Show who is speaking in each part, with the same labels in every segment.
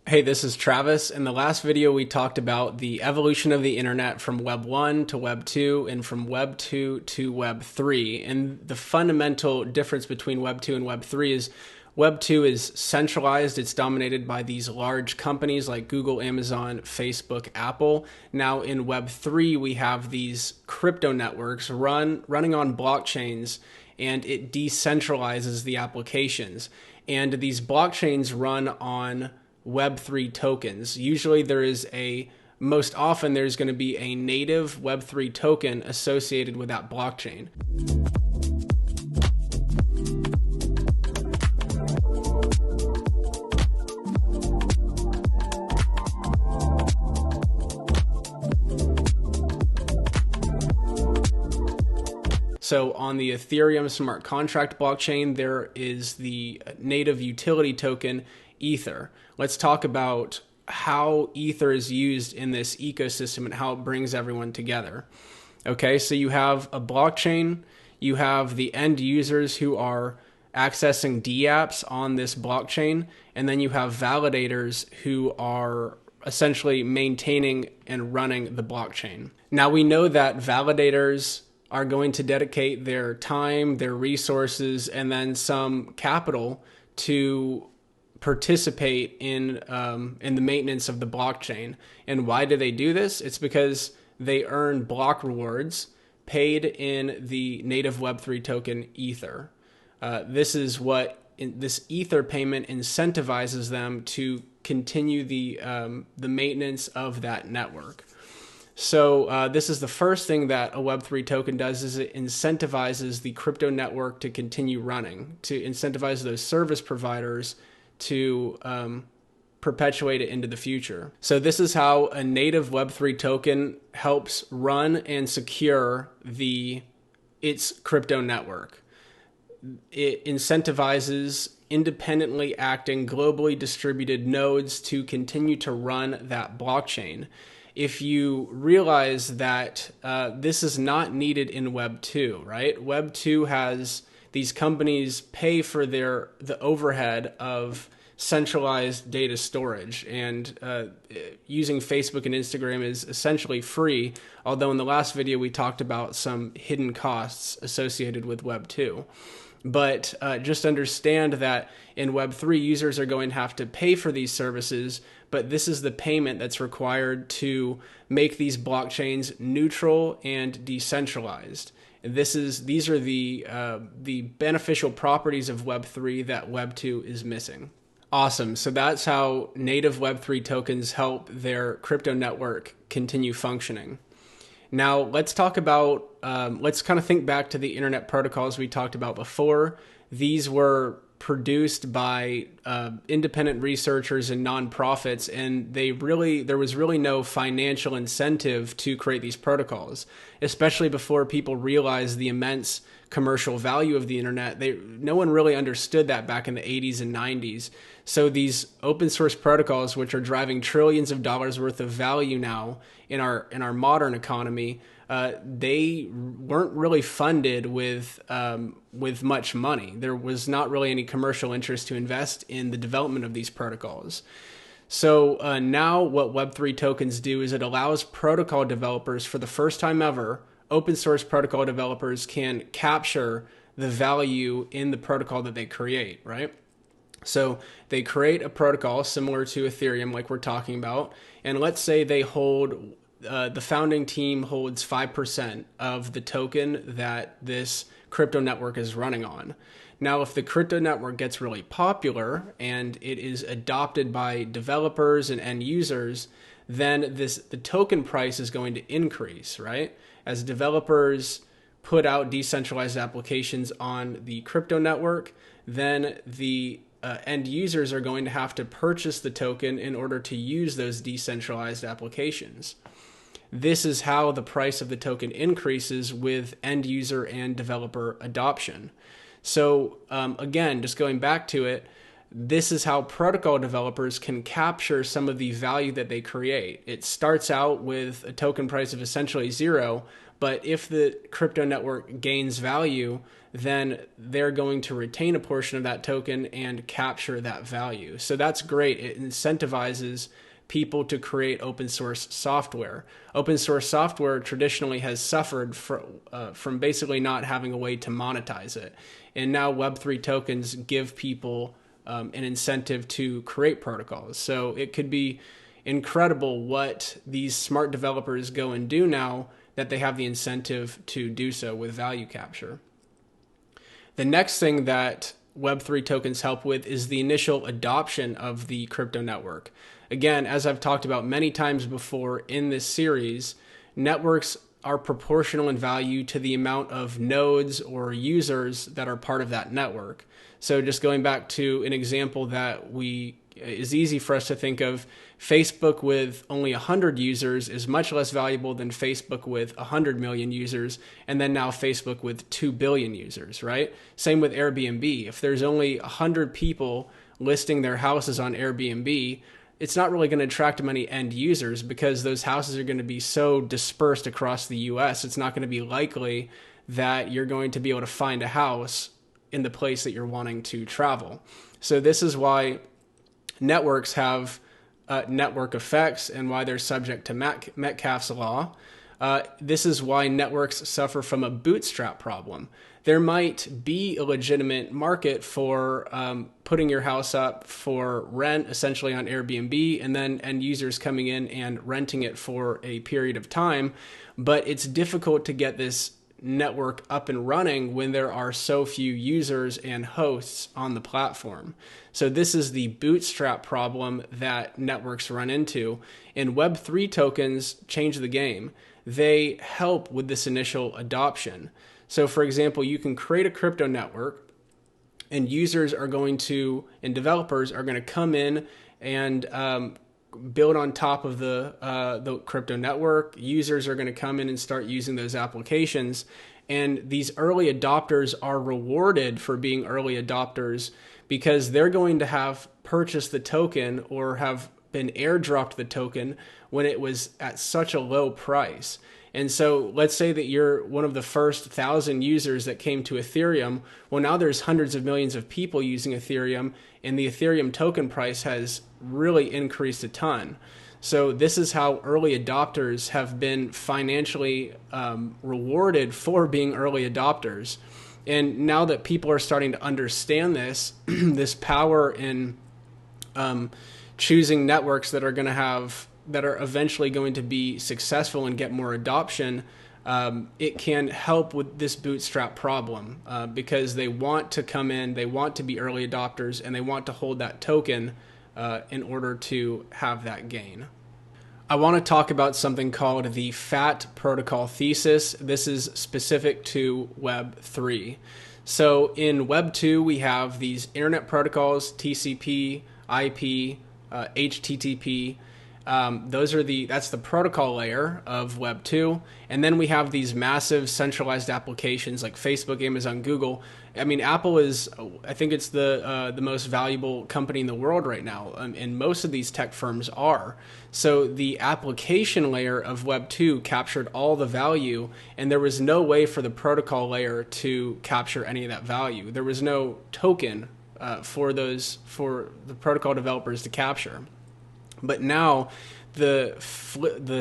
Speaker 1: Hey, this is Travis. In the last video, we talked about the evolution of the internet from Web 1 to Web 2 and from Web 2 to Web 3. And the fundamental difference between Web 2 and Web 3 is Web 2 is centralized. It's dominated by these large companies like Google, Amazon, Facebook, Apple. Now in Web 3, we have these crypto networks running on blockchains, and it decentralizes the applications. And these blockchains run on Web3 tokens. Usually most often there's going to be a native Web3 token associated with that blockchain. So on the Ethereum smart contract blockchain, there is the native utility token Ether. Let's talk about how Ether is used in this ecosystem and how it brings everyone together. Okay, so you have a blockchain, you have the end users who are accessing dApps on this blockchain, and then you have validators who are essentially maintaining and running the blockchain. Now we know that validators are going to dedicate their time, their resources, and then some capital to participate in the maintenance of the blockchain. And why do they do this? It's because they earn block rewards paid in the native Web3 token Ether. This Ether payment incentivizes them to continue the maintenance of that network. So this is the first thing that a Web3 token does, is it incentivizes the crypto network to continue running, to incentivize those service providers to perpetuate it into the future. So this is how a native Web3 token helps run and secure its crypto network. It incentivizes independently acting, globally distributed nodes to continue to run that blockchain. If you realize that this is not needed in Web 2, right? Web 2 has these companies pay for the overhead of centralized data storage, and using Facebook and Instagram is essentially free, although in the last video we talked about some hidden costs associated with Web 2. But just understand that in Web 3, users are going to have to pay for these services, but this is the payment that's required to make these blockchains neutral and decentralized. These are the beneficial properties of Web 3 that Web 2 is missing. Awesome. So that's how native Web3 tokens help their crypto network continue functioning. Now let's talk about, let's kind of think back to the internet protocols we talked about before. These were produced by independent researchers and nonprofits, and there was really no financial incentive to create these protocols, especially before people realized the immense commercial value of the internet. No one really understood that back in the 80s and 90s. So these open source protocols, which are driving trillions of dollars worth of value now in our modern economy, they weren't really funded with much money. There was not really any commercial interest to invest in the development of these protocols. So now what Web3 tokens do is it allows protocol developers, for the first time ever, open source protocol developers can capture the value in the protocol that they create, right? So they create a protocol similar to Ethereum, like we're talking about, and let's say they hold the founding team holds 5% of the token that this crypto network is running on. Now, if the crypto network gets really popular and it is adopted by developers and end users, then the token price is going to increase, right? As developers put out decentralized applications on the crypto network, then the end users are going to have to purchase the token in order to use those decentralized applications. This is how the price of the token increases with end user and developer adoption. So again, just going back to it, this is how protocol developers can capture some of the value that they create. It starts out with a token price of essentially zero, but if the crypto network gains value, then they're going to retain a portion of that token and capture that value. So that's great. It incentivizes people to create open source software. Open source software traditionally has suffered from basically not having a way to monetize it. And now Web3 tokens give people an incentive to create protocols. So it could be incredible what these smart developers go and do now that they have the incentive to do so with value capture. The next thing that Web3 tokens help with is the initial adoption of the crypto network. Again, as I've talked about many times before in this series, networks are proportional in value to the amount of nodes or users that are part of that network. So just going back to an example that is easy for us to think of, Facebook with only 100 users is much less valuable than Facebook with 100 million users, and then now Facebook with 2 billion users, right? Same with Airbnb. If there's only 100 people listing their houses on Airbnb, it's not really going to attract many end users because those houses are going to be so dispersed across the US. It's not going to be likely that you're going to be able to find a house in the place that you're wanting to travel. So this is why networks have network effects and why they're subject to Metcalfe's law. This is why networks suffer from a bootstrap problem. There might be a legitimate market for putting your house up for rent, essentially on Airbnb, and then end users coming in and renting it for a period of time. But it's difficult to get this network up and running when there are so few users and hosts on the platform. So this is the bootstrap problem that networks run into. And Web3 tokens change the game. They help with this initial adoption. So for example, you can create a crypto network and users are going to, and developers are going to come in and build on top of the crypto network. Users are going to come in and start using those applications. And these early adopters are rewarded for being early adopters because they're going to have purchased the token or have been airdropped the token when it was at such a low price. And so let's say that you're one of the first 1,000 users that came to Ethereum. Well, now there's hundreds of millions of people using Ethereum, and the Ethereum token price has really increased a ton. So this is how early adopters have been financially rewarded for being early adopters. And now that people are starting to understand this, this power in choosing networks that are eventually going to be successful and get more adoption, it can help with this bootstrap problem because they want to come in, they want to be early adopters, and they want to hold that token in order to have that gain. I want to talk about something called the FAT Protocol Thesis. This is specific to Web3. So in Web2, we have these internet protocols, TCP, IP, HTTP. That's the protocol layer of Web 2. And then we have these massive centralized applications like Facebook, Amazon, Google. I mean, Apple I think it's the most valuable company in the world right now. And most of these tech firms are. So the application layer of Web 2 captured all the value, and there was no way for the protocol layer to capture any of that value. There was no token for the protocol developers to capture. But now the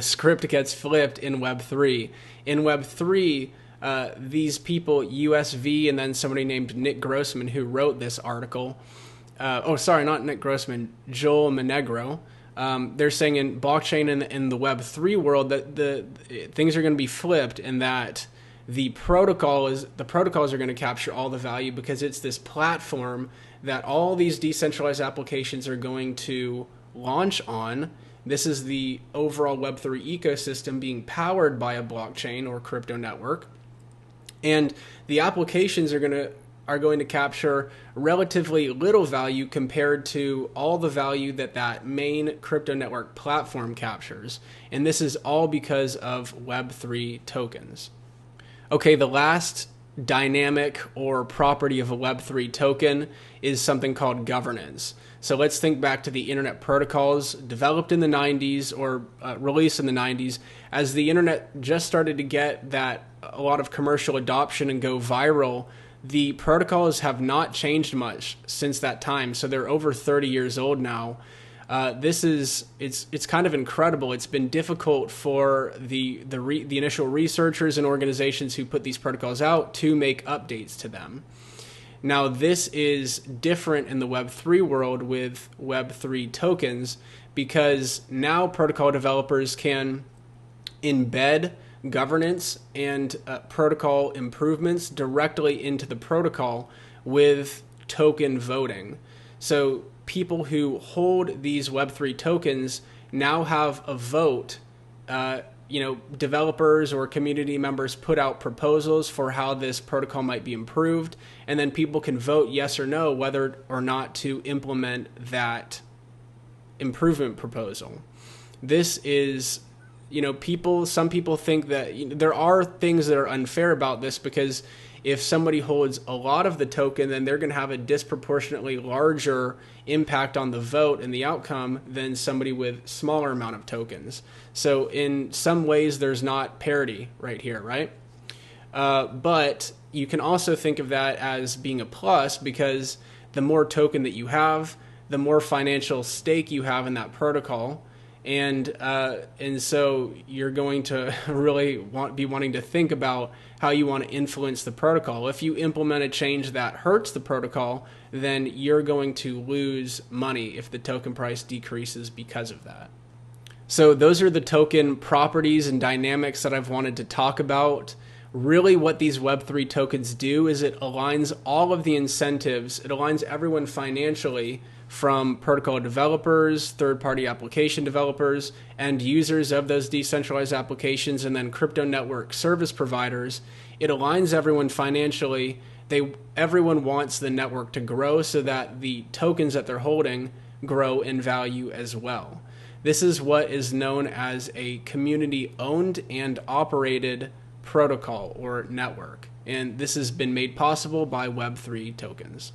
Speaker 1: script gets flipped in Web3. In Web3, these people, USV, and then somebody named Nick Grossman, who wrote this article. Not Nick Grossman, Joel Monegro. They're saying in blockchain in the Web3 world that the things are going to be flipped, and that the protocols are going to capture all the value because it's this platform that all these decentralized applications are going to launch on. This is the overall Web3 ecosystem being powered by a blockchain or crypto network. And the applications are going to capture relatively little value compared to all the value that main crypto network platform captures. And this is all because of Web3 tokens. Okay, the last dynamic or property of a Web3 token is something called governance. So let's think back to the internet protocols developed in the 90s or released in the 90s. As the internet just started to get a lot of commercial adoption and go viral, the protocols have not changed much since that time. So they're over 30 years old now. It's kind of incredible. It's been difficult for the initial researchers and organizations who put these protocols out to make updates to them. Now, this is different in the Web3 world with Web3 tokens, because now protocol developers can embed governance and protocol improvements directly into the protocol with token voting. So people who hold these Web3 tokens now have a vote. Developers or community members put out proposals for how this protocol might be improved, and then people can vote yes or no whether or not to implement that improvement proposal. This is, some people think that there are things that are unfair about this, because if somebody holds a lot of the token, then they're going to have a disproportionately larger impact on the vote and the outcome than somebody with smaller amount of tokens. So in some ways, there's not parity right here, right? But you can also think of that as being a plus, because the more token that you have, the more financial stake you have in that protocol. And so you're going to really be wanting to think about how you want to influence the protocol. If you implement a change that hurts the protocol, then you're going to lose money if the token price decreases because of that. So those are the token properties and dynamics that I've wanted to talk about. Really what these Web3 tokens do is it aligns all of the incentives. It aligns everyone financially, from protocol developers, third-party application developers, and users of those decentralized applications, and then crypto network service providers. It aligns everyone financially. Everyone wants the network to grow so that the tokens that they're holding grow in value as well. This is what is known as a community-owned and operated protocol or network. And this has been made possible by Web3 tokens.